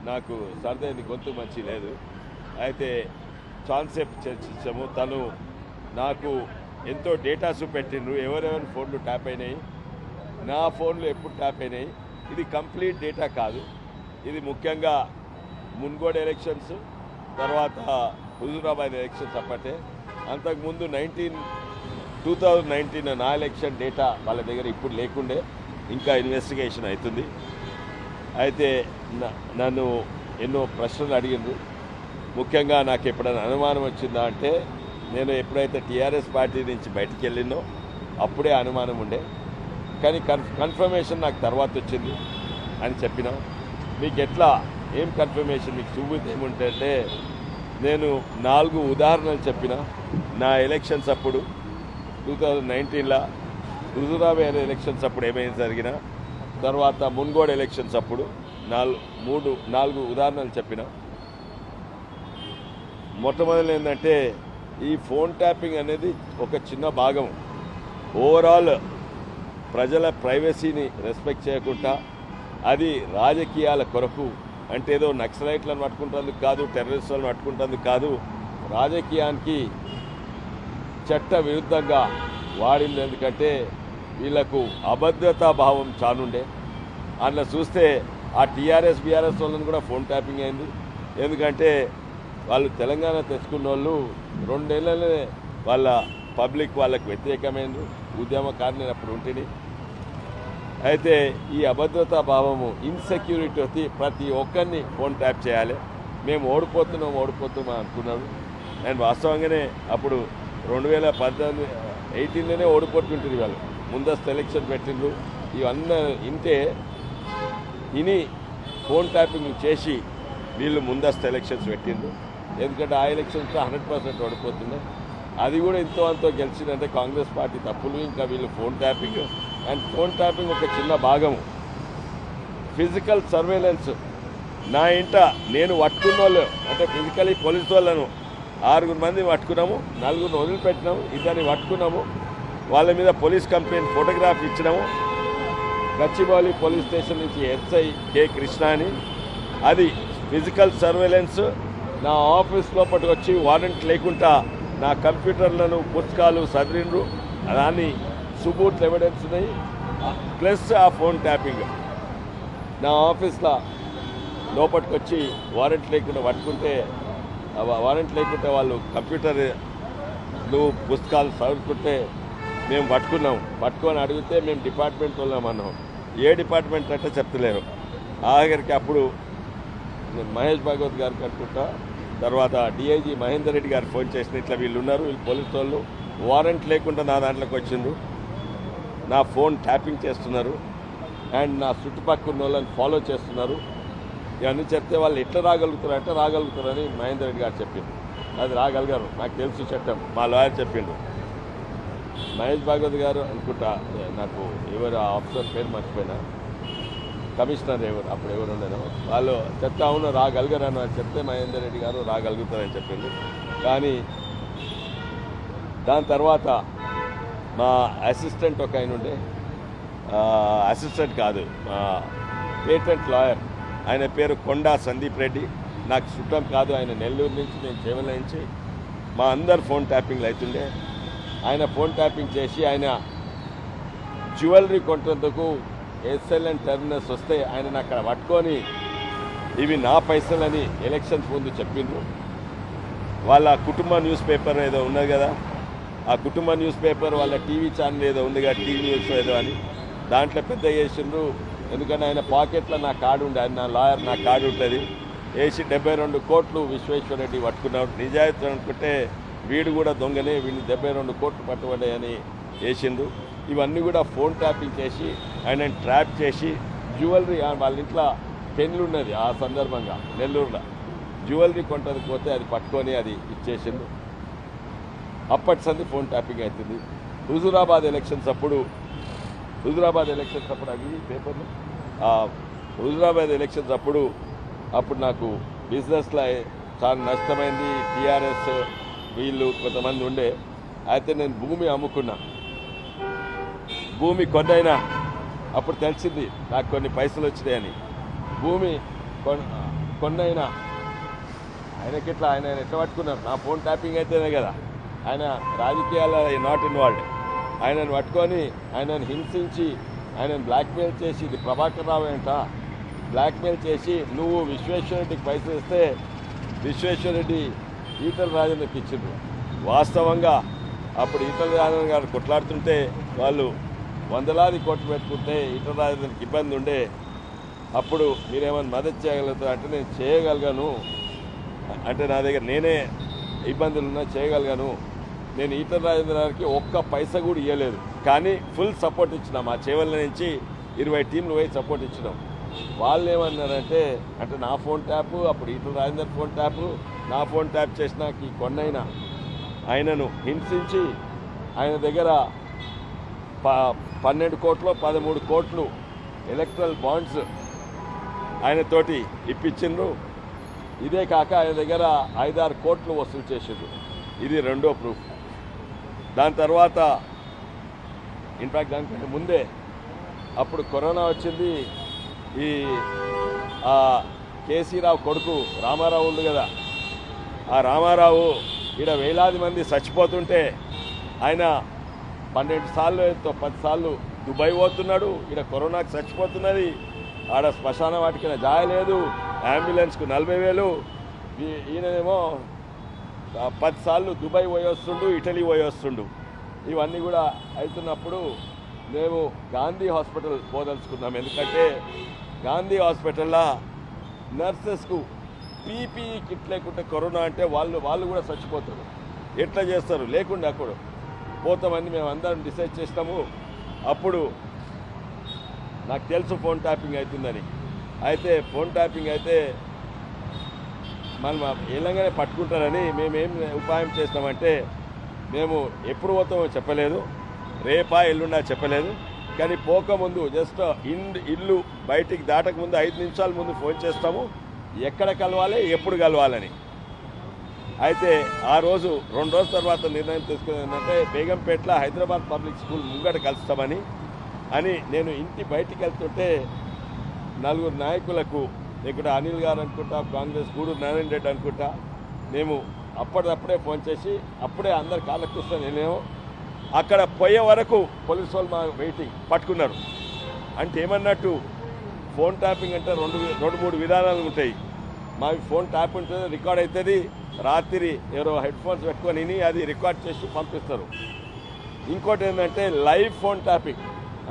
నాకు సర్దేని గొంతు మంచి లేదు. అయితే కాన్సెప్ట్ చర్చించాము. తను నాకు ఎంతో డేటా చూపెట్టిండ్రు, ఎవరెవరి ఫోన్లు ట్యాప్ అయినాయి, నా ఫోన్లు ఎప్పుడు ట్యాప్ అయినాయి. ఇది కంప్లీట్ డేటా కాదు. ఇది ముఖ్యంగా మున్గోడ్ ఎలక్షన్స్, తర్వాత హుజూరాబాద్ ఎలక్షన్స్ అప్పటే. అంతకుముందు 2019 నా ఎలక్షన్ డేటా వాళ్ళ దగ్గర ఇప్పుడు లేకుండే, ఇంకా ఇన్వెస్టిగేషన్ అవుతుంది. అయితే నన్ను ఎన్నో ప్రశ్నలు అడిగిండ్రు. ముఖ్యంగా నాకు ఎప్పుడైనా అనుమానం వచ్చిందా అంటే, నేను ఎప్పుడైతే టీఆర్ఎస్ పార్టీ నుంచి బయటికి వెళ్ళినో అప్పుడే అనుమానం ఉండే, కానీ కన్ఫర్మేషన్ నాకు తర్వాత వచ్చింది అని చెప్పినా. మీకు ఎట్లా ఏం కన్ఫర్మేషన్ మీకు చూపితే ఏముంటే, నేను 4 ఉదాహరణలు చెప్పిన. నా ఎలక్షన్స్ అప్పుడు 2019లో హుజూరాబాద్ ఎలక్షన్స్ అప్పుడు ఏమైనా జరిగినా, తర్వాత మున్గోడ్ ఎలక్షన్స్ అప్పుడు 4 ఉదాహరణలు చెప్పిన. మొట్టమొదటి ఏంటంటే, ఈ ఫోన్ ట్యాపింగ్ అనేది ఒక చిన్న భాగం. ఓవరాల్ ప్రజల ప్రైవసీని రెస్పెక్ట్ చేయకుండా, అది రాజకీయాల కొరకు, అంటే ఏదో నక్సలైట్లను పట్టుకుంటుంది కాదు, టెర్రరిస్టులను పట్టుకుంటుంది కాదు, రాజకీయానికి చట్ట విరుద్ధంగా వాడింది. ఎందుకంటే వీళ్లకు అభద్రతా భావం చానుండే. అందులో చూస్తే ఆ టీఆర్ఎస్ బీఆర్ఎస్ వాళ్ళని కూడా ఫోన్ ట్యాపింగ్ అయింది. ఎందుకంటే వాళ్ళు తెలంగాణ తెచ్చుకున్న వాళ్ళు 2 ఏళ్ళనే వాళ్ళ పబ్లిక్ వాళ్ళకు వ్యతిరేకమైంది, ఉద్యమకారులు అప్పుడు ఉంటుంది. అయితే ఈ అభద్రతా భావము, ఇన్సెక్యూరిటీ ప్రతి ఒక్కరిని ఫోన్ ట్యాప్ చేయాలి. మేము ఓడిపోతున్నాం అనుకున్నాడు. అండ్ వాస్తవంగానే అప్పుడు 2018లోనే ఓడిపోతుంటుంది. వాళ్ళు ముందస్తు ఎలక్షన్ పెట్టిండ్రు. ఇవన్నీ ఇని ఫోన్ ట్యాపింగ్ చేసి వీళ్ళు ముందస్తు ఎలక్షన్స్ పెట్టిండ్రు. ఎందుకంటే ఆ ఎలక్షన్స్ 100% ఓడిపోతున్నాయి. అది కూడా ఎంతో అంతో గెలిచిందంటే కాంగ్రెస్ పార్టీ తప్పులు, ఇంకా వీళ్ళు phone tapping. And phone tapping ఒక చిన్న భాగము. ఫిజికల్ సర్వేలెన్స్, నా ఇంట నేను పట్టుకున్న వాళ్ళు, అంటే ఫిజికలీ పోలీసు వాళ్ళను 6 మంది పట్టుకున్నాము, 4 వదిలిపెట్టినాము, 2 పట్టుకున్నాము. వాళ్ళ మీద పోలీస్ కంప్లైంట్ ఫోటోగ్రాఫ్ ఇచ్చినాము. గచ్చిబౌలి పోలీస్ స్టేషన్ నుంచి ఎస్ఐ కె కృష్ణ అని. అది ఫిజికల్ సర్వేలెన్స్. నా ఆఫీస్ లోపలికి వచ్చి వారెంట్ లేకుండా నా కంప్యూటర్లను పుస్తకాలు చదివిండ్రు. దాన్ని సుబూట్ ఎవిడెన్స్ ఉన్నాయి. ప్లస్ ఆ ఫోన్ ట్యాపింగ్ నా ఆఫీస్లో లోపలికి వచ్చి వారెంట్ లేకుండా పట్టుకుంటే, వారెంట్ లేకుంటే వాళ్ళు కంప్యూటర్లు పుస్తకాలు చదువుకుంటే మేము పట్టుకొని అడిగితే మేము డిపార్ట్మెంట్ వాళ్ళమన్నాం. ఏ డిపార్ట్మెంట్ అంటే చెప్తలేరు. ఆఖరికి అప్పుడు మహేష్ భాగవత్ గారికి అనుకుంటా, తర్వాత డిఐజీ మహేందర్ రెడ్డి గారు ఫోన్ చేసిన, ఇట్లా వీళ్ళు ఉన్నారు, వీళ్ళు పోలీసు వాళ్ళు వారెంట్ లేకుండా నా దాంట్లోకి వచ్చిండ్రు, నా ఫోన్ ట్యాపింగ్ చేస్తున్నారు, అండ్ నా చుట్టుపక్కల ఉన్న వాళ్ళని ఫాలో చేస్తున్నారు. ఇవన్నీ చెప్తే వాళ్ళు ఎట్లా రాగలుగుతారు అంటే రాగలుగుతారని మహేందర్ రెడ్డి గారు చెప్పిండు. అది రాగలిగారు, నాకు తెలుసు చట్టం, మా లాయర్ చెప్పిండు. మహేష్ భాగవత్ గారు అనుకుంటా, నాకు ఎవరు ఆఫీసర్ పేరు మర్చిపోయినా, కమిషనర్ అప్పుడు ఎవరు ఉండేనో, వాళ్ళు చెప్తా అవును రాగలిగారని అని చెప్తే మహేందర్ రెడ్డి గారు రాగలుగుతారని చెప్పింది. కానీ దాని తర్వాత మా అసిస్టెంట్ ఒక ఆయన ఉండే, అసిస్టెంట్ కాదు, మా పేటెంట్ లాయర్, ఆయన పేరు కొండా సందీప్ రెడ్డి. నాకు చుట్టం కాదు, ఆయన నెల్లూరు నుంచి, నేను చేవల నుంచి. మా అందరు ఫోన్ ట్యాపింగ్లు అవుతుండే. ఆయన ఫోన్ ట్యాపింగ్ చేసి ఆయన జ్యువెలరీ కొంటందుకు ఎస్ఎల్ఎన్ టెర్మినస్ వస్తే ఆయన అక్కడ పట్టుకొని ఇవి నా పైసలని ఎలక్షన్స్ ముందు చెప్పిండ్రు. వాళ్ళ కుటుంబ న్యూస్ పేపర్ ఏదో ఉన్నది కదా, ఆ కుటుంబ న్యూస్ పేపర్ వాళ్ళ టీవీ ఛానల్ ఏదో ఉంది కదా, టీవీ న్యూస్ ఏదో అని, దాంట్లో పెద్ద చేసిండ్రు. ఎందుకంటే ఆయన పాకెట్లో నా కార్డు ఉండే, ఆయన నా లాయర్, నా కార్డు ఉంటుంది, వేసి 72 కోట్లు విశ్వేశ్వరరెడ్డి పట్టుకున్నాడు. నిజాయితీ అనుకుంటే వీడు కూడా దొంగనే, వీడిని 72 కోట్లు పట్టుబడ్డాయని వేసిండు. ఇవన్నీ కూడా ఫోన్ ట్యాపింగ్ చేసి ఆయన ట్రాప్ చేసి జ్యువెలరీ, వాళ్ళ ఇంట్లో పెన్లు ఉన్నది ఆ సందర్భంగా నెల్లూరులో, జ్యువెలరీ కొంటది పోతే అది పట్టుకొని అది ఇచ్చేసిండు. అప్పటి సంది ఫోన్ ట్యాపింగ్ అవుతుంది. హుజూరాబాద్ ఎలక్షన్స్ అప్పుడు అవి పేపర్లు, హుజూరాబాద్ ఎలక్షన్స్ అప్పుడు నాకు బిజినెస్లో చాలా నష్టమైంది. టీఆర్ఎస్ వీళ్ళు కొంతమంది ఉండే, అయితే నేను భూమి అమ్ముకున్నా. భూమి కొన్నైనా అప్పుడు తెలిసింది నాకు కొన్ని పైసలు వచ్చినాయని. భూమి కొన్నైనా ఆయనకిట్లా ఆయన ఎట్లా పట్టుకున్నారు? నా ఫోన్ ట్యాపింగ్ అయితేనే కదా. ఆయన రాజకీయాల్లో నాట్ ఇన్వాల్వ్డ్. ఆయనను పట్టుకొని ఆయనను హింసించి ఆయనను బ్లాక్మెయిల్ చేసి, ఇది ప్రభాకర్ రావు ఏంట బ్లాక్మెయిల్ చేసి, నువ్వు విశ్వేశ్వరరెడ్డికి పైసలు ఇస్తే విశ్వేశ్వరరెడ్డి ఈటల రాజేందర్కి ఇచ్చిండ్రు. వాస్తవంగా అప్పుడు ఈటల రాజేందర్ గారు కొట్లాడుతుంటే వాళ్ళు వందలాది కోట్లు పెట్టుకుంటే ఈటల రాజేందర్కి ఇబ్బంది ఉండే. అప్పుడు మీరేమైనా మద్దతు చేయగలుగుతారు అంటే నేను చేయగలిగాను, అంటే నా దగ్గర నేనే ఇబ్బందులున్నా చేయగలిగాను. నేను ఈటల రాజేందర్ గారికి ఒక్క పైసా కూడా ఇవ్వలేదు, కానీ ఫుల్ సపోర్ట్ ఇచ్చినాం. మా చేవల నుంచి 20 టీంలు పోయి సపోర్ట్ ఇచ్చినాం. వాళ్ళు ఏమన్నారంటే, అంటే నా ఫోన్ ట్యాపు, అప్పుడు ఈటల రాజేందర్ ఫోన్ ట్యాపు, నా ఫోన్ ట్యాప్ చేసినాక ఈ కొన్నైనా ఆయనను హింసించి ఆయన దగ్గర 12 కోట్లు 13 కోట్లు ఎలక్ట్రల్ బాండ్స్ ఆయనతోటి ఇప్పించిండ్రు. ఇదే కాక ఆయన దగ్గర 5-6 కోట్లు వసూలు చేసిండ్రు. ఇది రెండో ప్రూఫ్. దాని తర్వాత ఇన్ఫ్యాక్ట్ దానికంటే ముందే అప్పుడు కరోనా వచ్చింది. ఈ కేసీ రావు కొడుకు రామారావు ఉంది కదా, ఆ రామారావు ఈడ వేలాది మంది చచ్చిపోతుంటే ఆయన 12 సార్లు 10 సార్లు దుబాయ్ పోతున్నాడు. ఈడ కరోనాకు చచ్చిపోతున్నది, ఆడ శ్మశాన వాటికి జాయలేదు, అంబులెన్స్కు 40,000. ఈయనేమో 10 సార్లు దుబాయ్ పోయి వస్తుండు, ఇటలీ పోయి వస్తుండు. ఇవన్నీ కూడా అవుతున్నప్పుడు మేము గాంధీ హాస్పిటల్ పోదలుచుకున్నాం. ఎందుకంటే గాంధీ హాస్పిటల్లో నర్సెస్కు పీపీఈ కిట్ లేకుంటే కరోనా అంటే వాళ్ళు కూడా చచ్చిపోతారు. ఎట్లా చేస్తారు? లేకుండా అక్కడ పోతామని మేము అందరం డిసైడ్ చేసినాము. అప్పుడు నాకు తెలుసు ఫోన్ ట్యాపింగ్ అవుతుందని. అయితే ఫోన్ ట్యాపింగ్ అయితే మనం ఎలాగనే పట్టుకుంటారని మేమేం ఉపాయం చేస్తామంటే, మేము ఎప్పుడు పోతామో చెప్పలేదు, రేపా ఎల్లుండా చెప్పలేదు, కానీ పోకముందు జస్ట్ ఇల్లు బయటికి దాటకముందు 5 నిమిషాల ముందు ఫోన్ చేస్తాము, ఎక్కడ కలవాలి, ఎప్పుడు కలవాలని. అయితే ఆ రోజు 2 రోజుల తర్వాత నిర్ణయం తీసుకునేది ఏంటంటే, బేగంపేటలో హైదరాబాద్ పబ్లిక్ స్కూల్ ముంగట కలుస్తామని. నేను ఇంటి బయటికి వెళ్తుంటే 4 నాయకులకు, ఇక్కడ అనిల్ గారు అనుకుంటా, కాంగ్రెస్ గూడూరు నారాయణ రెడ్డి అనుకుంటా, మేము అప్పటిదప్పుడే ఫోన్ చేసి అప్పుడే అందరు కాళ్ళకు కూర్చొని వెళ్ళాము. అక్కడ పోయే వరకు పోలీసు వాళ్ళు మా వెయిటింగ్ పట్టుకున్నారు. అంటే ఏమన్నట్టు, ఫోన్ ట్యాపింగ్ అంటే 2-3 విధానాలు ఉంటాయి. మావి ఫోన్ ట్యాప్ ఉంటుంది, రికార్డ్ అవుతుంది, రాత్రి ఎవరో హెడ్ ఫోన్స్ పెట్టుకొని అది రికార్డ్ చేసి పంపిస్తారు. ఇంకోటి ఏంటంటే లైవ్ ఫోన్ ట్యాపింగ్,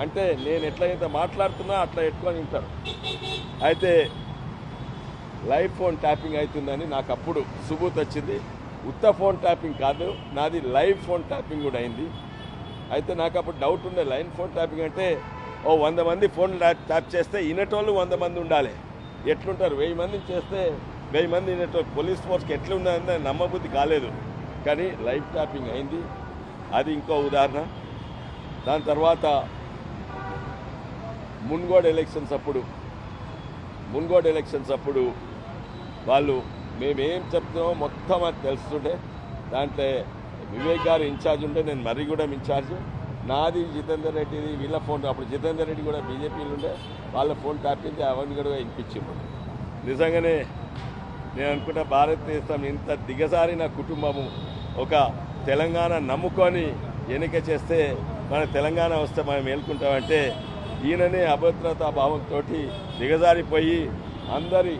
అంటే నేను ఎట్లయితే మాట్లాడుతున్నా అట్లా పెట్టుకొని వింటారు. అయితే లైవ్ ఫోన్ ట్యాపింగ్ అవుతుందని నాకు అప్పుడు సుబూత్ వచ్చింది. ఉత్త ఫోన్ ట్యాపింగ్ కాదు, నాది లైవ్ ఫోన్ ట్యాపింగ్ కూడా అయింది. అయితే నాకు అప్పుడు డౌట్ ఉండే, లైవ్ ఫోన్ ట్యాపింగ్ అంటే 100 మంది ఫోన్ ట్యాప్ చేస్తే వినేటోళ్ళు 100 మంది ఉండాలి. ఎట్లుంటారు? 1000 మందిని చేస్తే 1000 మంది వినేటోళ్ళు. పోలీస్ ఫోర్స్కి ఎట్లున్నదని నమ్మబుద్ధి కాలేదు, కానీ లైవ్ ట్యాపింగ్ అయింది. అది ఇంకో ఉదాహరణ. దాని తర్వాత మున్గోడ్ ఎలక్షన్స్ అప్పుడు వాళ్ళు మేమేం చెప్తున్నామో మొత్తం అది తెలుస్తుంటే, దాంట్లో వివేక్ గారు ఇన్ఛార్జ్ ఉంటే నేను మర్రిగూడెం ఇన్ఛార్జ్, నాది జితేందర్ రెడ్డిది, వీళ్ళ ఫోన్. అప్పుడు జితేందర్ రెడ్డి కూడా బీజేపీలు ఉండే, వాళ్ళ ఫోన్ ట్యాపింగ్ అవన్నీ కూడా వినిపించింది. నిజంగానే నేను అనుకుంటా, భారతదేశం ఇంత దిగజారిన కుటుంబము ఒక తెలంగాణ నమ్ముకొని ఎన్నిక చేస్తే మన తెలంగాణ వస్తే మనం మేల్కుంటామంటే, ఈయననే అభద్రతా భావంతో దిగజారిపోయి అందరి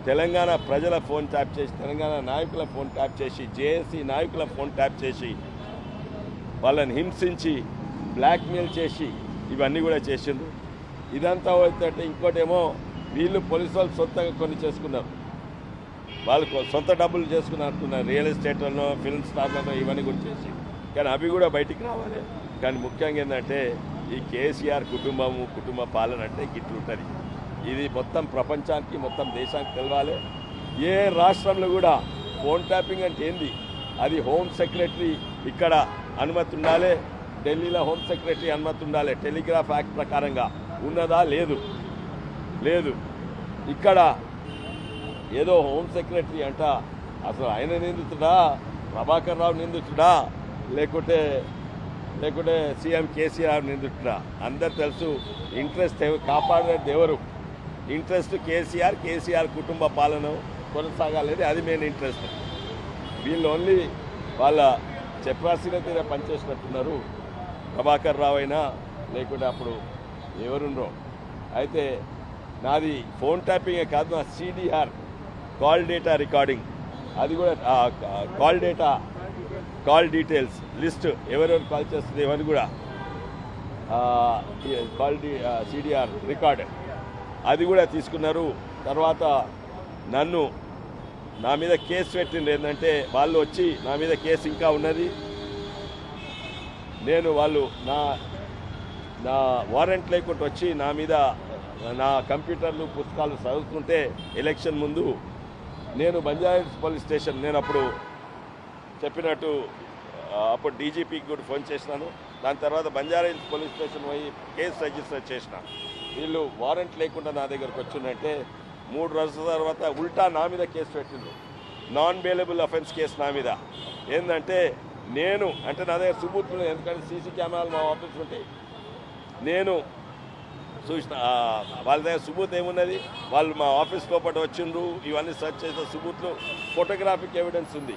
తెలంగాణ ప్రజల ఫోన్ ట్యాప్ చేసి, తెలంగాణ నాయకుల ఫోన్ ట్యాప్ చేసి, జేఏసీ నాయకుల ఫోన్ ట్యాప్ చేసి, వాళ్ళని హింసించి బ్లాక్మెయిల్ చేసి ఇవన్నీ కూడా చేసిండ్రు. ఇదంతా అవుతుంటే ఇంకోటేమో వీళ్ళు పోలీసు వాళ్ళు సొంతంగా కొన్ని చేసుకున్నారు, వాళ్ళు సొంత డబ్బులు చేసుకున్నట్టున్నారు, రియల్ ఎస్టేట్లలో, ఫిల్మ్ స్టార్లలో ఇవన్నీ కూడా చేసి. కానీ అవి కూడా బయటికి రావాలి. కానీ ముఖ్యంగా ఏంటంటే, ఈ కేసీఆర్ కుటుంబ పాలన అంటే గిట్లుంటుంది. ఇది మొత్తం ప్రపంచానికి, మొత్తం దేశానికి తెలవాలి. ఏ రాష్ట్రంలో కూడా ఫోన్ ట్యాపింగ్ అంటే ఏంది, అది హోమ్ సెక్రటరీ ఇక్కడ అనుమతి ఉండాలి, ఢిల్లీలో హోమ్ సెక్రటరీ అనుమతి ఉండాలి. టెలిగ్రాఫ్ యాక్ట్ ప్రకారంగా ఉన్నదా? లేదు. ఇక్కడ ఏదో హోమ్ సెక్రటరీ అంట, అసలు ఆయన నిందితుడా, ప్రభాకర్ రావు నిందితుడా, లేకుంటే సీఎం కేసీఆర్ నిందితుడా? అందరు తెలుసు. ఇంట్రెస్ట్ కాపాడేది ఎవరు? ఇంట్రెస్ట్ కేసీఆర్ కుటుంబ పాలన కొనసాగాలని అది మెయిన్ ఇంట్రెస్ట్. వీళ్ళు ఓన్లీ వాళ్ళ చెప్పాల్సిన తీర పనిచేసినట్టున్నారు. ప్రభాకర్ రావు అయినా లేకుంటే అప్పుడు ఎవరుండ్రో. అయితే నాది ఫోన్ ట్యాపింగే కాదు, నా CDR కాల్ డేటా రికార్డింగ్ అది కూడా కాల్ డీటెయిల్స్ లిస్ట్ ఎవరెవరు కాల్ చేస్తుంది ఇవన్నీ కూడా CDR రికార్డ్ అది కూడా తీసుకున్నారు. తర్వాత నా మీద కేసు పెట్టింది ఏంటంటే వాళ్ళు వచ్చి నా మీద కేసు ఇంకా ఉన్నది, వాళ్ళు నా వారెంట్ లేకుండా వచ్చి నా మీద నా కంప్యూటర్లు పుస్తకాలు చదువుతుంటే ఎలక్షన్ ముందు నేను బంజారాహిల్స్ పోలీస్ స్టేషన్ నేను అప్పుడు చెప్పినట్టు అప్పుడు డీజీపీకి కూడా ఫోన్ చేసినాను. దాని తర్వాత బంజారాహిల్స్ పోలీస్ స్టేషన్ పోయి కేసు రిజిస్టర్ చేసిన. వీళ్ళు వారెంట్ లేకుండా నా దగ్గరకు వచ్చిందంటే 3 రోజుల తర్వాత ఉల్టా నా మీద కేసు పెట్టిండ్రు. నాన్ బెయిలబుల్ అఫెన్స్ కేసు నా మీద. ఏంటంటే నా దగ్గర సుబూతులు, ఎందుకంటే సీసీ కెమెరాలు మా ఆఫీస్ ఉంటాయి. నేను చూసిన వాళ్ళ దగ్గర సుబూత్ ఏమున్నది, వాళ్ళు మా ఆఫీస్ లోపల వచ్చిండ్రు, ఇవన్నీ సెర్చ్ చేసిన సుబూత్లు, ఫోటోగ్రాఫిక్ ఎవిడెన్స్ ఉంది.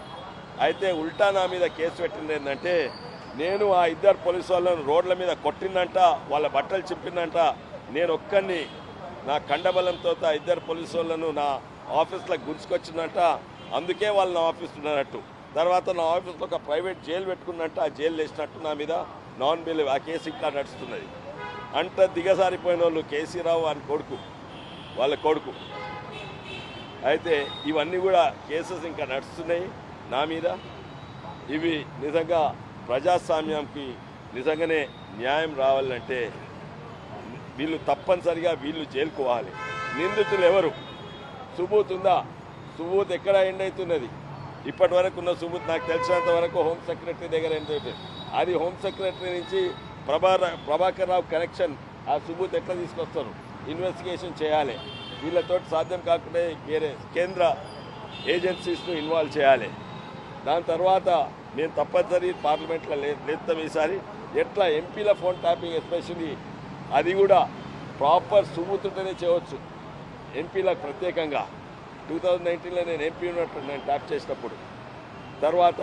అయితే ఉల్టా నా మీద కేసు పెట్టింది ఏంటంటే నేను ఆ 2 పోలీసు వాళ్ళను రోడ్ల మీద కొట్టిందంట, వాళ్ళ బట్టలు చింపిందంట, నేను ఒక్కరిని నా కండబలంతో ఆ 2 పోలీసు వాళ్ళను నా ఆఫీస్లో గుంజుకొచ్చిందంట, అందుకే వాళ్ళు నా ఆఫీస్ ఉన్నట్టు. తర్వాత నా ఆఫీస్లో ఒక ప్రైవేట్ జైలు పెట్టుకున్నట్టు, ఆ జైలు వేసినట్టు నా మీద నాన్ బెయిల్ ఆ కేసు ఇంకా నడుస్తున్నది. అంత దిగజారిపోయిన వాళ్ళు కేసీరావు అని వాళ్ళ కొడుకు. అయితే ఇవన్నీ కూడా కేసెస్ ఇంకా నడుస్తున్నాయి నా మీద. ఇవి నిజంగా ప్రజాస్వామ్యంకి నిజంగానే న్యాయం రావాలంటే వీళ్ళు తప్పనిసరిగా జైలుకు పోవాలి. నిందితులు ఎవరు? సుబూత్ ఉందా? సుబూత్ ఎక్కడ ఎండ్ అవుతున్నది? ఇప్పటి వరకు ఉన్న సుబూత్ నాకు తెలిసినంత వరకు హోమ్ సెక్రటరీ దగ్గర ఎండ్ అవుతుంది. అది హోమ్ సెక్రటరీ నుంచి ప్రభాకర్ రావు కనెక్షన్, ఆ సుబూత్ ఎట్లా తీసుకొస్తారు? ఇన్వెస్టిగేషన్ చేయాలి. వీళ్ళతో సాధ్యం కాకుండా కేంద్ర ఏజెన్సీస్ను ఇన్వాల్వ్ చేయాలి. దాని తర్వాత మేము తప్పనిసరి పార్లమెంట్లో లేస్తాం ఈసారి. ఎట్లా ఎంపీల ఫోన్ ట్యాపింగ్ ఎస్పెషల్లీ అది కూడా ప్రాపర్ సుబూత్ ఉంటేనే చేయవచ్చు. ఎంపీలకు ప్రత్యేకంగా 2019లో నేను ఎంపీ ఉన్నట్టు నేను ట్యాప్ చేసినప్పుడు. తర్వాత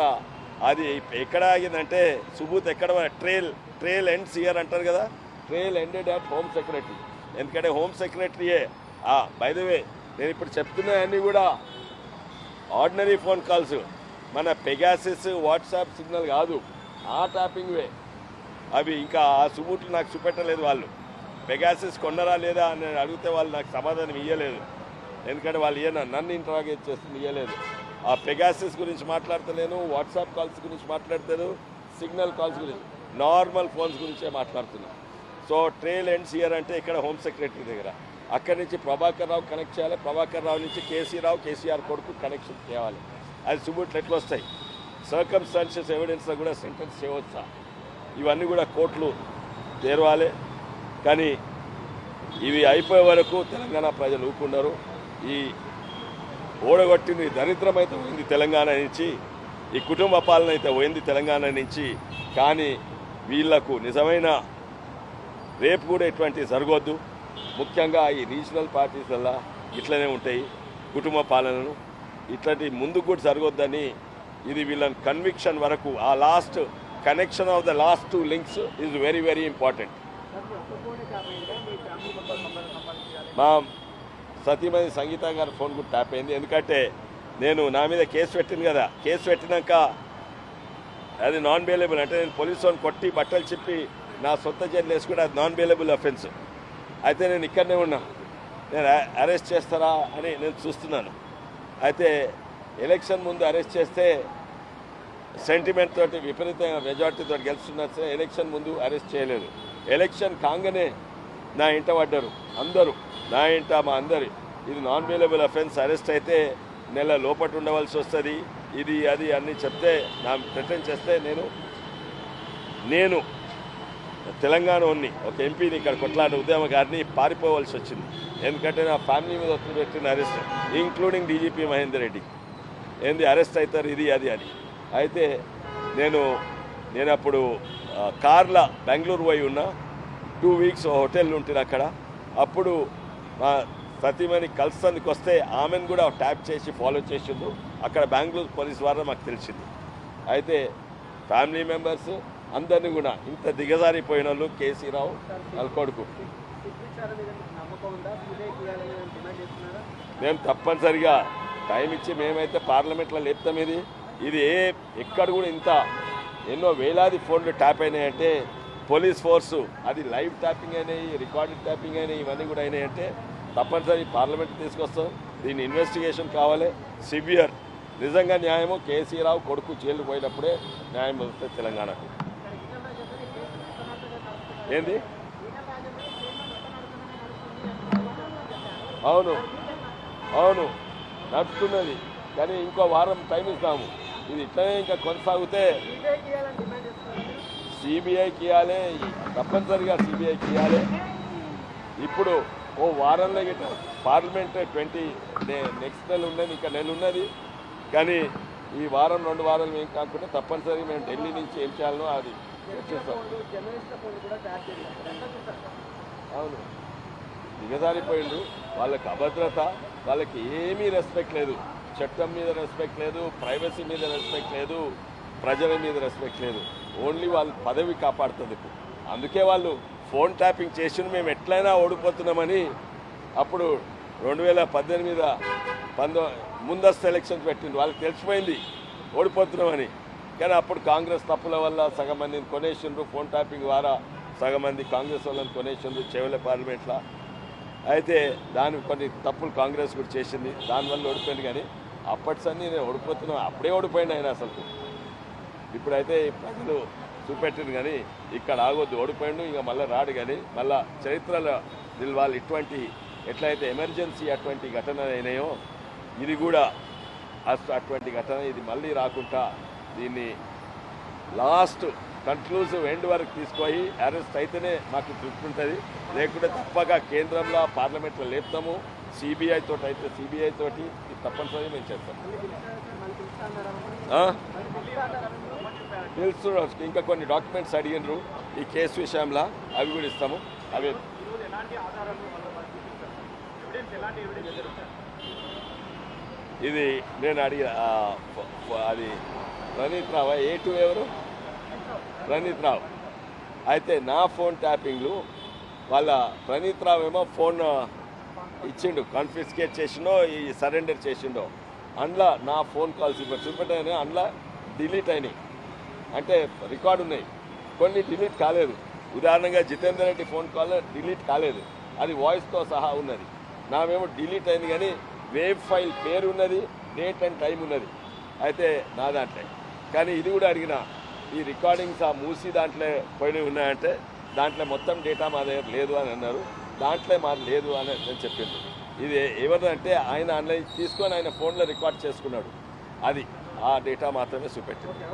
అది ఎక్కడ ఆగిందంటే సుబూత్ ఎక్కడ ట్రేల్ ఎండ్స్ హియర్ అంటారు కదా, trail ended at home secretary. ఎందుకంటే హోమ్ సెక్రటరీయే బై ద వే నేను ఇప్పుడు చెప్తున్నాయన్నీ కూడా ఆర్డినరీ ఫోన్ కాల్స్, మన పెగాసిస్ వాట్సాప్ సిగ్నల్ కాదు, ఆ ట్యాపింగ్ వే. అవి ఇంకా ఆ సుబూట్లు నాకు చూపెట్టలేదు. వాళ్ళు పెగాసిస్ కొన్నరా లేదా అని అడిగితే వాళ్ళు నాకు సమాధానం ఇవ్వలేదు. ఎందుకంటే వాళ్ళు నన్ను ఇంటరాగేట్ చేస్తుంది ఇవ్వలేదు. ఆ పెగాసిస్ గురించి మాట్లాడతలేను, వాట్సాప్ కాల్స్ గురించి మాట్లాడతాను, సిగ్నల్ కాల్స్ గురించి, నార్మల్ ఫోన్స్ గురించే మాట్లాడుతున్నాను. సో ట్రేల్ ఎండ్స్ హియర్ అంటే ఇక్కడ హోమ్ సెక్రటరీ దగ్గర, అక్కడి నుంచి ప్రభాకర్ రావు కనెక్ట్ చేయాలి, ప్రభాకర్ రావు నుంచి కేసీఆర్ కొడుకు కనెక్షన్ చేయాలి. అది సుబూట్లు ఎట్లా వస్తాయి? సర్కమ్స్టాన్షియస్ ఎవిడెన్స్లో కూడా సెంటెన్స్ చేయవచ్చా? ఇవన్నీ కూడా కోర్టులు తెరవాలి. కానీ ఇవి అయిపోయే వరకు తెలంగాణ ప్రజలు ఊరుకున్నారు. ఈ ఓడగొట్టింది దరిద్రం అయితే పోయింది తెలంగాణ నుంచి, ఈ కుటుంబ పాలన అయితే పోయింది తెలంగాణ నుంచి. కానీ వీళ్లకు నిజమైన రేపు కూడా ఇటువంటి జరగవద్దు. ముఖ్యంగా ఈ రీజనల్ పార్టీస్ వల్ల ఇట్లనే ఉంటాయి కుటుంబ పాలనను, ఇట్లాంటి ముందుకు కూడా జరగొద్దని ఇది వీళ్ళని కన్విక్షన్ వరకు ఆ last connection of the last 2 links is very very important. మా సతీమణి సంగీత గారి ఫోన్ కూడా ట్యాప్ అయింది. ఎందుకంటే నా మీద కేసు పెట్టింది కదా, కేసు పెట్టినాక అది నాన్ బెయిలబుల్, అంటే నేను పోలీసు వాళ్ళని కొట్టి బట్టలు చెప్పి నా సొంత జైలు వేసుకుంటే అది నాన్ బెయిలబుల్ అఫెన్స్. అయితే నేను ఇక్కడనే ఉన్నా, నేను అరెస్ట్ చేస్తారా అని నేను చూస్తున్నాను. అయితే ఎలక్షన్ ముందు అరెస్ట్ చేస్తే సెంటిమెంట్ తోటి విపరీతంగా మెజార్టీతో గెలుస్తున్నారు సార్. ఎలక్షన్ ముందు అరెస్ట్ చేయలేదు. ఎలక్షన్ కాగానే నా ఇంట పడ్డారు అందరూ, నా ఇంట మా అందరి. ఇది నాన్ బెయిలబుల్ అఫెన్స్, అరెస్ట్ అయితే నెల లోపట ఉండవలసి వస్తుంది, ఇది అది అన్నీ చెప్తే నా ప్రిటెండ్ చేస్తే నేను తెలంగాణ ఉన్ని ఒక ఎంపీని ఇక్కడ కొట్లాట ఉద్యమ గారిని పారిపోవలసి వచ్చింది. ఎందుకంటే నా ఫ్యామిలీ మీద ఒత్తిడి పెట్టిన arrest, including DGP Mahender Reddy arrest అవుతారు ఇది అది అని. అయితే నేను అప్పుడు కార్లో బెంగళూరు పోయి ఉన్నా, 2 వీక్స్ హోటల్ ఉంటున్నా అక్కడ. అప్పుడు మా సతీమణి కలుస్తానికి వస్తే ఆమెను కూడా ట్యాప్ చేసి ఫాలో చేసిండు. అక్కడ బెంగళూరు పోలీస్ ద్వారా మాకు తెలిసింది. అయితే ఫ్యామిలీ మెంబర్స్ అందరినీ కూడా ఇంత దిగజారిపోయిన వాళ్ళు కేసీ రావు వాళ్ళ కొడుకు మేము తప్పనిసరిగా టైం ఇచ్చి మేమైతే పార్లమెంట్లో లేపుతాం. ఇది ఎక్కడ కూడా ఇంత ఎన్నో వేలాది ఫోన్లు ట్యాప్ అయినాయంటే పోలీస్ ఫోర్సు అది లైవ్ ట్యాపింగ్ అయినాయి, రికార్డెడ్ ట్యాపింగ్ అయినాయి, ఇవన్నీ కూడా అయినాయంటే తప్పనిసరి పార్లమెంట్ తీసుకొస్తాం. దీన్ని ఇన్వెస్టిగేషన్ కావాలి సివియర్. నిజంగా న్యాయము కేసీ రావు కొడుకు జైలు పోయినప్పుడే న్యాయం వస్తుంది తెలంగాణకు. ఏంది అవును అవును నడుస్తున్నది, కానీ ఇంకో వారం టైం ఇస్తాము. ఇది ఇట్లనే ఇంకా కొనసాగితే సిబిఐకి ఇవ్వాలి, తప్పనిసరిగా సిబిఐకి ఇవ్వాలి. ఇప్పుడు ఓ వారంలో గిట్ట పార్లమెంట్ 20 నెక్స్ట్ నెల ఉన్నది, ఇంకా నెల ఉన్నది. కానీ ఈ వారం 2 వారాలు ఏం కాకుండా తప్పనిసరిగా మేము ఢిల్లీ నుంచి ఏం చేయాలనో అది చర్చిస్తాం. అవును దిగజారిపోయిండు. వాళ్ళకి అభద్రత, వాళ్ళకి ఏమీ రెస్పెక్ట్ లేదు. చట్టం మీద రెస్పెక్ట్ లేదు, ప్రైవసీ మీద రెస్పెక్ట్ లేదు, ప్రజల మీద రెస్పెక్ట్ లేదు. ఓన్లీ వాళ్ళ పదవి కాపాడుతుంది. అందుకే వాళ్ళు ఫోన్ ట్యాపింగ్ చేసి మేము ఎట్లయినా ఓడిపోతున్నామని అప్పుడు 2018 ముందస్తు ఎలక్షన్స్ పెట్టిండు. వాళ్ళకి తెలిసిపోయింది ఓడిపోతున్నామని. కానీ అప్పుడు కాంగ్రెస్ తప్పుల వల్ల సగం మందిని కొనేసిండ్రు. ఫోన్ ట్యాపింగ్ ద్వారా సగం మంది కాంగ్రెస్ వాళ్ళని కొనేసిండ్రు చెవుల పార్లమెంట్లో. అయితే దానికి కొన్ని తప్పులు కాంగ్రెస్ కూడా చేసింది, దానివల్ల ఓడిపోయింది. కానీ అప్పటిసన్ని నేను ఓడిపోతున్నాను, అప్పుడే ఓడిపోయింది ఆయన అసలు. ఇప్పుడైతే ప్రజలు చూపెట్టింది, కానీ ఇక్కడ ఆగొద్దు, ఓడిపోయిండు, ఇంకా మళ్ళీ రాడు. కానీ మళ్ళీ చరిత్రలో నిలవాలి. ఇటువంటి ఎట్లయితే ఎమర్జెన్సీ అటువంటి ఘటనలు అయినాయో ఇది కూడా అటువంటి ఘటన ఇది మళ్ళీ రాకుండా దీన్ని లాస్ట్ కన్క్లూజివ్ ఎండ్ వరకు తీసుకొని అరెస్ట్ అయితేనే మాకు తృప్తి ఉంటుంది. లేకుంటే తప్పక కేంద్రంలో పార్లమెంట్లో లేపుతాము. సిబిఐ తోటి అయితే సిబిఐ తోటి ఇది తప్పనిసరిగా మేము చేస్తాం. తెలుసు, ఇంకా కొన్ని డాక్యుమెంట్స్ అడిగినారు ఈ కేసు విషయంలో, అవి కూడా ఇస్తాము. అవి ఇది నేను అడిగిన అది ప్రణీత్ రావు A2 ఎవరు ప్రణీత్ రావు. అయితే నా ఫోన్ ట్యాపింగ్లు వాళ్ళ ప్రణీత్ రావు ఏమో ఫోన్ ఇచ్చిండు, కాన్ఫిస్కేట్ చేసిండో ఈ సరెండర్ చేసిండో. అందులో నా ఫోన్ కాల్స్ ఇప్పుడు చూపెట్టాను, అందులో డిలీట్ అయినాయి. అంటే రికార్డు ఉన్నాయి, కొన్ని డిలీట్ కాలేదు. ఉదాహరణగా Jitender Reddy phone call delete కాలేదు, అది వాయిస్తో సహా ఉన్నది. నామేమో డిలీట్ అయింది, కానీ వేవ్ ఫైల్ పేరు ఉన్నది, డేట్ అండ్ టైం ఉన్నది. అయితే నా దాంట్లో కానీ ఇది కూడా అడిగిన ఈ రికార్డింగ్స్ ఆ మూసి దాంట్లో పోయినవి ఉన్నాయంటే దాంట్లో మొత్తం డేటా మా దగ్గర లేదు అని అన్నారు. దాంట్లో మాది లేదు అని నేను చెప్పింది. ఇది ఎవరిదంటే ఆయన ఆన్లైన్ తీసుకొని ఆయన ఫోన్లో రికార్డ్ చేసుకున్నాడు, అది ఆ డేటా మాత్రమే చూపెట్టింది.